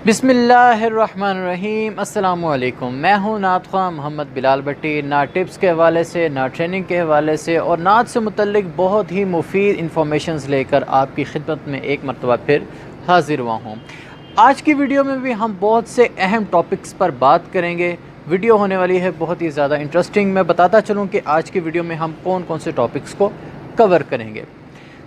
बिस्मिल्लाहिर्रहमानिर्रहीम। अस्सलामुअलैकुम। मैं हूँ नात ख़्वाह मोहम्मद बिलाल भट्टी। नात टिप्स के हवाले से, नात ट्रेनिंग के हवाले से और नात से मुतल्लिक बहुत ही मुफीद इंफॉर्मेशंस लेकर आपकी खिदमत में एक मरतबा फिर हाज़िर हुआ हूँ। आज की वीडियो में भी हम बहुत से अहम टॉपिक्स पर बात करेंगे। वीडियो होने वाली है बहुत ही ज़्यादा इंटरेस्टिंग। मैं बताता चलूँ कि आज की वीडियो में हम कौन कौन से टॉपिक्स को कवर करेंगे।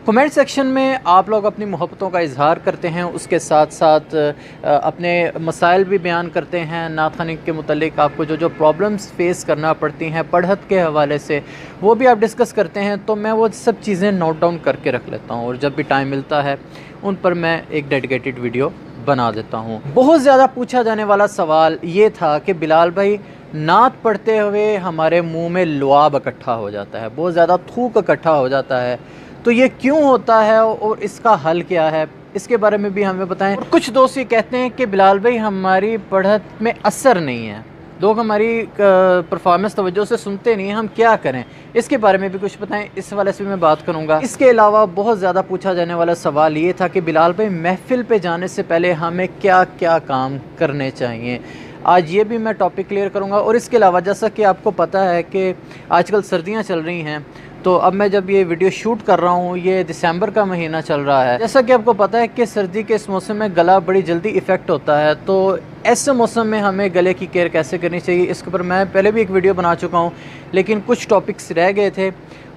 कमेंट सेक्शन में आप लोग अपनी मोहब्बतों का इजहार करते हैं, उसके साथ साथ अपने मसाइल भी बयान करते हैं। नात ख़वानी के मुतल्लिक आपको जो जो प्रॉब्लम्स फेस करना पड़ती हैं पढ़त के हवाले से, वो भी आप डिस्कस करते हैं। तो मैं वो सब चीज़ें नोट डाउन करके रख लेता हूँ और जब भी टाइम मिलता है उन पर मैं एक डेडिकेटेड वीडियो बना देता हूँ। बहुत ज़्यादा पूछा जाने वाला सवाल ये था कि बिलाल भाई, नात पढ़ते हुए हमारे मुँह में लुआब इकट्ठा हो जाता है, बहुत ज़्यादा थूक इकट्ठा हो जाता है, तो ये क्यों होता है और इसका हल क्या है, इसके बारे में भी हमें बताएं। और कुछ दोस्त ये कहते हैं कि बिलाल भाई हमारी पढ़त में असर नहीं है, लोग हमारी परफॉर्मेंस तवज्जो से सुनते नहीं हैं, हम क्या करें, इसके बारे में भी कुछ बताएं। इस वाले से भी मैं बात करूंगा। इसके अलावा बहुत ज़्यादा पूछा जाने वाला सवाल ये था कि बिलाल भाई महफिल पे जाने से पहले हमें क्या क्या काम करने चाहिए। आज ये भी मैं टॉपिक क्लियर करूंगा। और इसके अलावा जैसा कि आपको पता है कि आजकल सर्दियाँ चल रही हैं, तो अब मैं जब ये वीडियो शूट कर रहा हूँ ये दिसंबर का महीना चल रहा है। जैसा कि आपको पता है कि सर्दी के इस मौसम में गला बड़ी जल्दी इफ़ेक्ट होता है, तो ऐसे मौसम में हमें गले की केयर कैसे करनी चाहिए इसके ऊपर मैं पहले भी एक वीडियो बना चुका हूँ, लेकिन कुछ टॉपिक्स रह गए थे,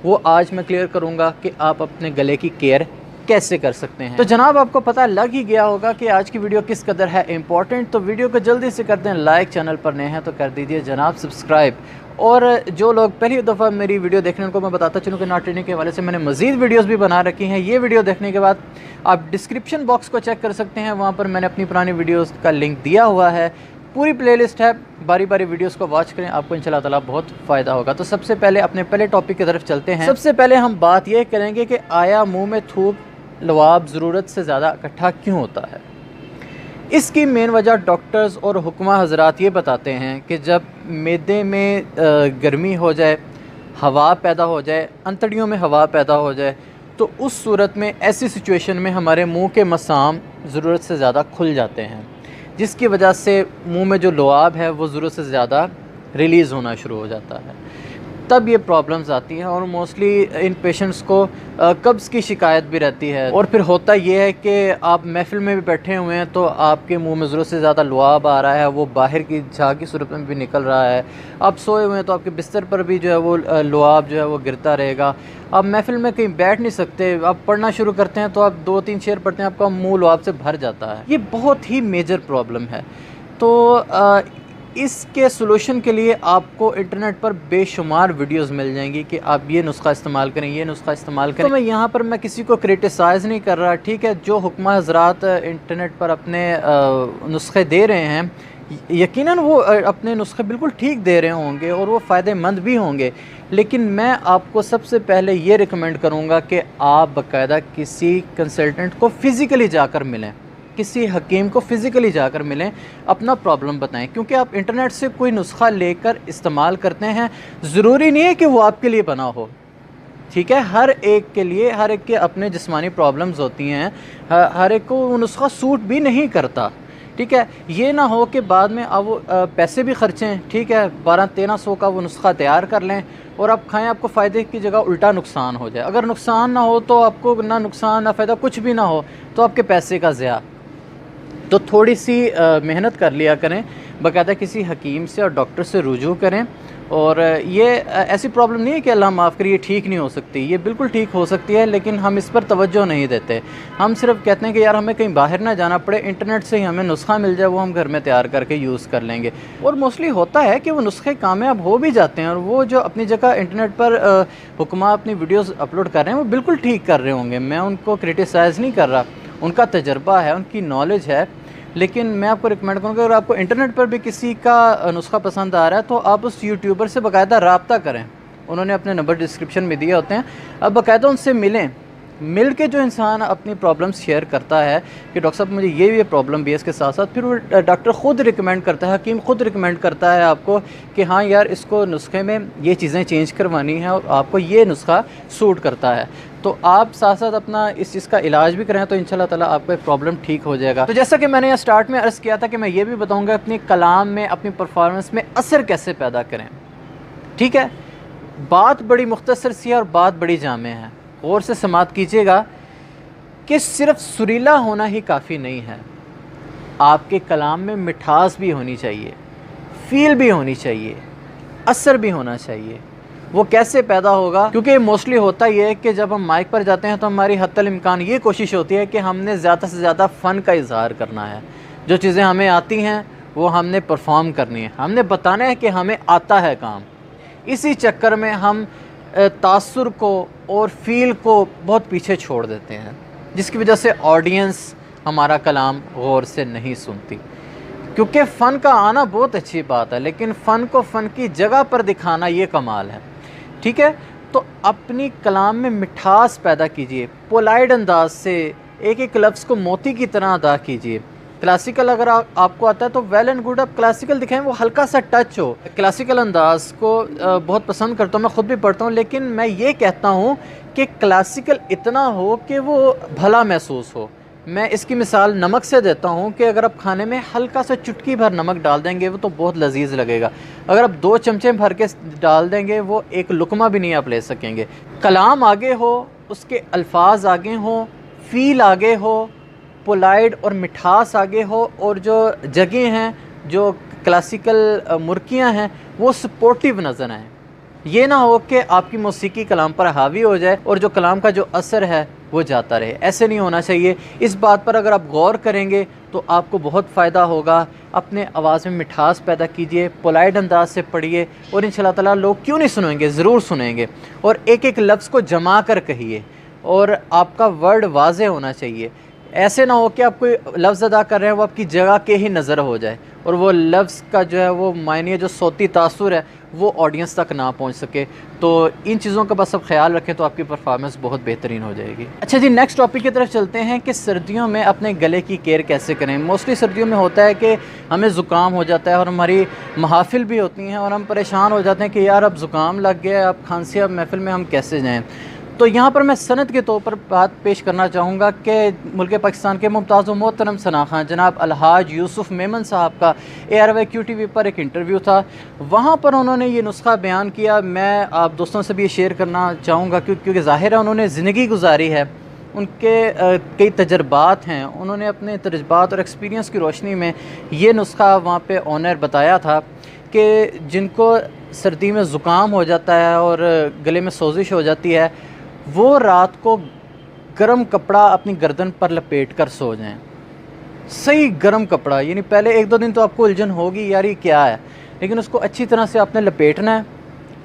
वो आज मैं क्लियर करूँगा कि आप अपने गले की केयर कैसे कर सकते हैं। तो जनाब आपको पता लग ही गया होगा कि आज की वीडियो किस कदर है इंपॉर्टेंट। तो वीडियो को जल्दी से कर दें लाइक, चैनल पर नए हैं तो कर दीजिए जनाब सब्सक्राइब। और जो लोग पहली दफ़ा मेरी वीडियो देख रहे हैं उनको मैं बताता चलूँ कि नात ट्रेनिंग के हवाले से मैंने मज़ीद वीडियोस भी बना रखी हैं। ये वीडियो देखने के बाद आप डिस्क्रिप्शन बॉक्स को चेक कर सकते हैं, वहाँ पर मैंने अपनी पुरानी वीडियोस का लिंक दिया हुआ है। पूरी प्लेलिस्ट है, बारी बारी वीडियोस को वॉच करें, आपको इंशाल्लाह ताला बहुत फ़ायदा होगा। तो सबसे पहले अपने पहले टॉपिक की तरफ चलते हैं। सबसे पहले हम बात ये करेंगे कि आया मुँह में थूक लवाब ज़रूरत से ज़्यादा इकट्ठा क्यों होता है। इसकी मेन वजह डॉक्टर्स और हुक्मा हजरात ये बताते हैं कि जब मैदे में गर्मी हो जाए, हवा पैदा हो जाए, अंतड़ियों में हवा पैदा हो जाए, तो उस सूरत में ऐसी सिचुएशन में हमारे मुंह के मसाम ज़रूरत से ज़्यादा खुल जाते हैं, जिसकी वजह से मुंह में जो लुआब है वो ज़रूरत से ज़्यादा रिलीज़ होना शुरू हो जाता है। तब ये प्रॉब्लम्स आती हैं और मोस्टली इन पेशेंट्स को कब्ज़ की शिकायत भी रहती है। और फिर होता ये है कि आप महफिल में भी बैठे हुए हैं तो आपके मुंह में ज़रूरत से ज़्यादा लुआब आ रहा है, वो बाहर की झाग की सूरत में भी निकल रहा है। आप सोए हुए हैं तो आपके बिस्तर पर भी जो है वो लुआब जो है वो गिरता रहेगा। आप महफिल में कहीं बैठ नहीं सकते, आप पढ़ना शुरू करते हैं तो आप 2-3 शेर पढ़ते हैं, आपका मुँह लुआब से भर जाता है। ये बहुत ही मेजर प्रॉब्लम है। तो इसके सोल्यूशन के लिए आपको इंटरनेट पर बेशुमार वीडियोस मिल जाएंगी कि आप ये नुस्खा इस्तेमाल करें, ये नुस्खा इस्तेमाल करें। तो मैं यहाँ पर मैं किसी को क्रिटिसाइज़ नहीं कर रहा, ठीक है। जो हुक्मा हजरात इंटरनेट पर अपने नुस्खे दे रहे हैं, यकीनन वो अपने नुस्खे बिल्कुल ठीक दे रहे होंगे और वो फ़ायदेमंद भी होंगे, लेकिन मैं आपको सबसे पहले ये रिकमेंड करूँगा कि आप बाकायदा किसी कंसल्टेंट को फ़िज़िकली जाकर मिलें, किसी हकीम को फ़िज़िकली जाकर मिलें, अपना प्रॉब्लम बताएं। क्योंकि आप इंटरनेट से कोई नुस्खा लेकर इस्तेमाल करते हैं, ज़रूरी नहीं है कि वो आपके लिए बना हो, ठीक है। हर एक के लिए, हर एक के अपने जिस्मानी प्रॉब्लम्स होती हैं, हर एक को वो नुस्खा सूट भी नहीं करता, ठीक है। ये ना हो कि बाद में आप वो पैसे भी खर्चें, ठीक है, 1200-1300 का वो नुस्खा तैयार कर लें और आप खाएं, आपको फ़ायदे की जगह उल्टा नुकसान हो जाए। अगर नुकसान ना हो तो आपको ना नुकसान ना फ़ायदा, कुछ भी ना हो तो आपके पैसे का ज़िया। तो थोड़ी सी मेहनत कर लिया करें, बाकायदा किसी हकीम से और डॉक्टर से रुजू करें। और ये ऐसी प्रॉब्लम नहीं है कि अल्लाह माफ़ करिए ठीक नहीं हो सकती, ये बिल्कुल ठीक हो सकती है, लेकिन हम इस पर तवज्जो नहीं देते। हम सिर्फ कहते हैं कि यार हमें कहीं बाहर ना जाना पड़े, इंटरनेट से ही हमें नुस्खा मिल जाए, वो हम घर में तैयार करके यूज़ कर लेंगे। और मोस्टली होता है कि वो नुस्खे कामयाब हो भी जाते हैं, और वो जो अपनी जगह इंटरनेट पर हुक्मा अपनी वीडियोज़ अपलोड कर रहे हैं वो बिल्कुल ठीक कर रहे होंगे, मैं उनको क्रिटिसाइज़ नहीं कर रहा, उनका तजर्बा है, उनकी नॉलेज है। लेकिन मैं आपको रिकमेंड करूँगा अगर आपको इंटरनेट पर भी किसी का नुस्खा पसंद आ रहा है तो आप उस यूट्यूबर से बाकायदा रब्ता करें, उन्होंने अपने नंबर डिस्क्रिप्शन में दिए होते हैं, अब बाकायदा उनसे मिलें। मिल के जो इंसान अपनी प्रॉब्लम्स शेयर करता है कि डॉक्टर साहब मुझे ये प्रॉब्लम भी है, इसके साथ साथ फिर वो डॉक्टर ख़ुद रिकमेंड करता है, हकीम ख़ुद रिकमेंड करता है आपको कि हाँ यार इसको नुस्खे में ये चीज़ें चेंज करवानी है और आपको ये नुस्खा सूट करता है। तो आप साथ साथ अपना इस चीज़ का इलाज भी करें तो इंशाल्लाह ताला आपका प्रॉब्लम ठीक हो जाएगा। तो जैसा कि मैंने यहाँ स्टार्ट में अर्ज़ किया था कि मैं ये भी बताऊँगा अपनी कलाम में, अपनी परफॉर्मेंस में असर कैसे पैदा करें। ठीक है, बात बड़ी मुख्तसर सी है और बात बड़ी जामे है, गौर से समात कीजिएगा कि सिर्फ सुरीला होना ही काफ़ी नहीं है, आपके कलाम में मिठास भी होनी चाहिए, फ़ील भी होनी चाहिए, असर भी होना चाहिए। वो कैसे पैदा होगा? क्योंकि मोस्टली होता ये है कि जब हम माइक पर जाते हैं तो हमारी हत्तल इम्कान ये कोशिश होती है कि हमने ज़्यादा से ज़्यादा फ़न का इजहार करना है, जो चीज़ें हमें आती हैं वो हमने परफॉर्म करनी है, हमने बताना है कि हमें आता है काम। इसी चक्कर में हम तासुर को और फ़ील को बहुत पीछे छोड़ देते हैं, जिसकी वजह से ऑडियंस हमारा कलाम गौर से नहीं सुनती। क्योंकि फ़न का आना बहुत अच्छी बात है, लेकिन फ़न को फ़न की जगह पर दिखाना ये कमाल है। ठीक है, तो अपनी कलाम में मिठास पैदा कीजिए, पोलाइट अंदाज से एक एक लफ्ज़ को मोती की तरह अदा कीजिए। क्लासिकल अगर आपको आता है तो वेल एंड गुड, आप क्लासिकल दिखाएं, वो हल्का सा टच हो। क्लासिकल अंदाज को बहुत पसंद करता हूँ, मैं ख़ुद भी पढ़ता हूँ, लेकिन मैं ये कहता हूँ कि क्लासिकल इतना हो कि वो भला महसूस हो। मैं इसकी मिसाल नमक से देता हूँ कि अगर आप खाने में हल्का सा चुटकी भर नमक डाल देंगे वो तो बहुत लजीज लगेगा, अगर आप 2 चमचे भर के डाल देंगे वो एक लुकमा भी नहीं आप ले सकेंगे। कलाम आगे हो, उसके अल्फाज आगे हो, फ़ील आगे हो, पोलाइट और मिठास आगे हो, और जो जगह हैं, जो क्लासिकल मुर्कियाँ हैं, वो सपोर्टिव नज़र आएँ। ये ना हो कि आपकी मौसीकी कलाम पर हावी हो जाए और जो कलाम का जो असर है वो जाता रहे, ऐसे नहीं होना चाहिए। इस बात पर अगर आप गौर करेंगे तो आपको बहुत फ़ायदा होगा। अपने आवाज़ में मिठास पैदा कीजिए, पोलाइट अंदाज से पढ़िए, और इंशाल्लाह ताला लोग क्यों नहीं सुनेंगे, ज़रूर सुनेंगे। और एक एक लफ्ज़ को जमा कर कहिए, और आपका वर्ड वाज़े होना चाहिए। ऐसे ना हो कि आप कोई लफ्ज़ अदा कर रहे हैं वो आपकी जगह के ही नज़र हो जाए, और वो लफ्ज़ का जो है वो मायने, जो सौती तासुर है वो ऑडियंस तक ना पहुंच सके। तो इन चीज़ों का बस आप ख्याल रखें तो आपकी परफॉर्मेंस बहुत बेहतरीन हो जाएगी। अच्छा जी, नेक्स्ट टॉपिक की तरफ चलते हैं कि सर्दियों में अपने गले की केयर कैसे करें। मोस्टली सर्दियों में होता है कि हमें ज़ुकाम हो जाता है और हमारी महाफिल भी होती हैं और हम परेशान हो जाते हैं कि यार अब ज़ुकाम लग गया, अब खांसी, अब महफिल में हम कैसे जाएँ। तो यहाँ पर मैं सनद के तौर पर बात पेश करना चाहूँगा कि मुल्क पाकिस्तान के मुमताज़ व मोहतरम सना खां जनाब अलहाज यूसुफ मेमन साहब का ARYQ-TV पर एक इंटरव्यू था, वहाँ पर उन्होंने ये नुस्खा बयान किया। मैं आप दोस्तों से भी ये शेयर करना चाहूँगा क्योंकि ज़ाहिर है उन्होंने ज़िंदगी गुजारी है, उनके कई तजर्बात हैं, उन्होंने अपने तजर्बात और एक्सपीरियंस की रोशनी में ये नुस्खा वहाँ पर ऑनर बताया था कि जिनको सर्दी में ज़ुकाम हो जाता है और गले में सोजिश हो जाती है, वो रात को गर्म कपड़ा अपनी गर्दन पर लपेट कर सो जाएं। सही गर्म कपड़ा, यानी पहले 1-2 दिन तो आपको उलझन होगी यार ये क्या है, लेकिन उसको अच्छी तरह से आपने लपेटना है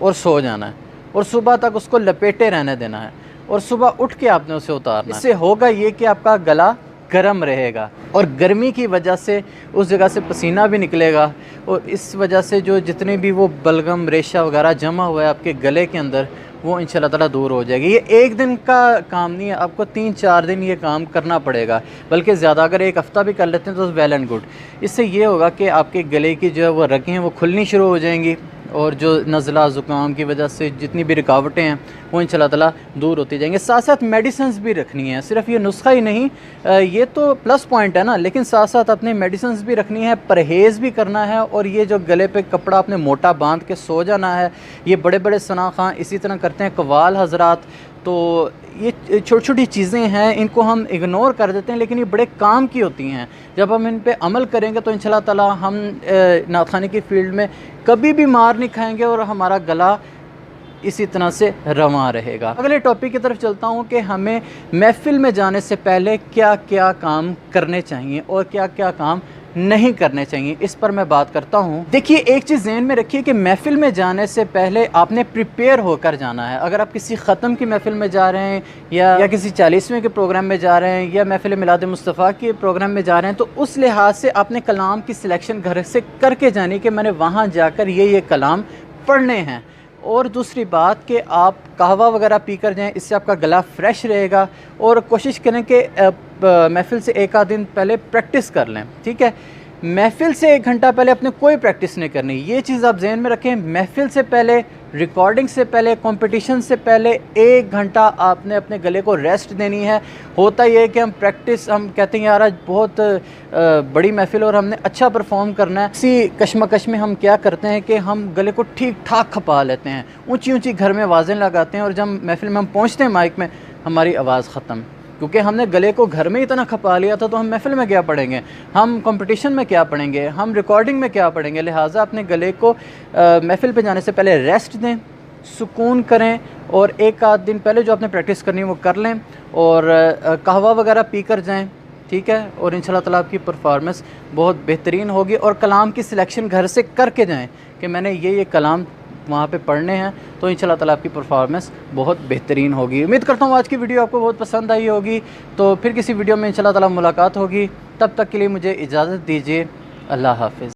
और सो जाना है, और सुबह तक उसको लपेटे रहने देना है, और सुबह उठ के आपने उसे उतारना है। इससे होगा ये कि आपका गला गर्म रहेगा, और गर्मी की वजह से उस जगह से पसीना भी निकलेगा, और इस वजह से जो जितने भी वो बलगम, रेशा वगैरह जमा हुआ है आपके गले के अंदर, वो इंशाल्लाह ताला दूर हो जाएगी। ये एक दिन का काम नहीं है, आपको 3-4 दिन ये काम करना पड़ेगा, बल्कि ज़्यादा। अगर एक हफ़्ता भी कर लेते हैं तो वेल एंड गुड। इससे ये होगा कि आपके गले की जो है वो रगें हैं वो खुलनी शुरू हो जाएंगी, और जो नज़ला ज़ुकाम की वजह से जितनी भी रुकावटें हैं वो इंशाल्लाह ताला दूर होती जाएंगे। साथ साथ मेडिसिन्स भी रखनी है, सिर्फ ये नुस्खा ही नहीं, ये तो प्लस पॉइंट है ना, लेकिन साथ साथ अपने मेडिसिन्स भी रखनी है, परहेज़ भी करना है, और ये जो गले पे कपड़ा अपने मोटा बांध के सो जाना है, ये बड़े बड़े सना खां इसी तरह करते हैं, कवाल हजरात। तो ये छोटी छोटी चीज़ें हैं, इनको हम इग्नोर कर देते हैं, लेकिन ये बड़े काम की होती हैं। जब हम इन पे अमल करेंगे तो इंशाल्लाह ताला हम नाख़ानी की फ़ील्ड में कभी भी मार नहीं खाएंगे, और हमारा गला इसी तरह से रवां रहेगा। अगले टॉपिक की तरफ चलता हूँ कि हमें महफ़िल में जाने से पहले क्या क्या काम करने चाहिए और क्या क्या काम नहीं करने चाहिए, इस पर मैं बात करता हूँ। देखिए, एक चीज़ ज़हन में रखिए कि महफ़िल में जाने से पहले आपने प्रिपेयर होकर जाना है। अगर आप किसी ख़त्म की महफ़िल में जा रहे हैं, या किसी 40वें के प्रोग्राम में जा रहे हैं, या महफ़िल मिलाद मुस्तफ़ा के प्रोग्राम में जा रहे हैं, तो उस लिहाज से आपने कलाम की सिलेक्शन घर से करके जानी कि मैंने वहाँ जाकर ये कलाम पढ़ने हैं। और दूसरी बात कि आप कहवा वगैरह पी कर जाएँ, इससे आपका गला फ़्रेश रहेगा, और कोशिश करें कि महफ़िल से 1 आध दिन पहले प्रैक्टिस कर लें। ठीक है, महफ़िल से 1 घंटा पहले अपने कोई प्रैक्टिस नहीं करनी। ये चीज़ आप जहन में रखें। महफ़िल से पहले, रिकॉर्डिंग से पहले, कंपटीशन से पहले 1 घंटा आपने अपने गले को रेस्ट देनी है। होता ये है कि हम कहते हैं यार आज बहुत बड़ी महफ़िल और हमने अच्छा परफॉर्म करना है। इसी कशमकश में हम क्या करते हैं कि हम गले को ठीक ठाक खपा लेते हैं, ऊँची ऊँची घर में आवाज़ें लगाते हैं, और जब महफ़िल में हम पहुँचते हैं माइक में, हमारी आवाज़ ख़त्म। क्योंकि हमने गले को घर में इतना खपा लिया था, तो हम महफ़िल में क्या पढ़ेंगे, हम कंपटीशन में क्या पढ़ेंगे, हम रिकॉर्डिंग में क्या पढ़ेंगे। लिहाजा अपने गले को महफ़िल पे जाने से पहले रेस्ट दें, सुकून करें, और 1 आध दिन पहले जो आपने प्रैक्टिस करनी है वो कर लें, और कहवा वगैरह पी कर जाएँ, ठीक है। और इंशाल्लाह ताला आपकी परफॉर्मेंस बहुत बेहतरीन होगी। और कलाम की सिलेक्शन घर से करके जाएँ कि मैंने ये कलाम वहाँ पे पढ़ने हैं, तो इंशाल्लाह ताला आपकी परफॉर्मेंस बहुत बेहतरीन होगी। उम्मीद करता हूँ आज की वीडियो आपको बहुत पसंद आई होगी। तो फिर किसी वीडियो में इंशाल्लाह ताला मुलाकात होगी। तब तक के लिए मुझे इजाज़त दीजिए। अल्लाह हाफ़िज़।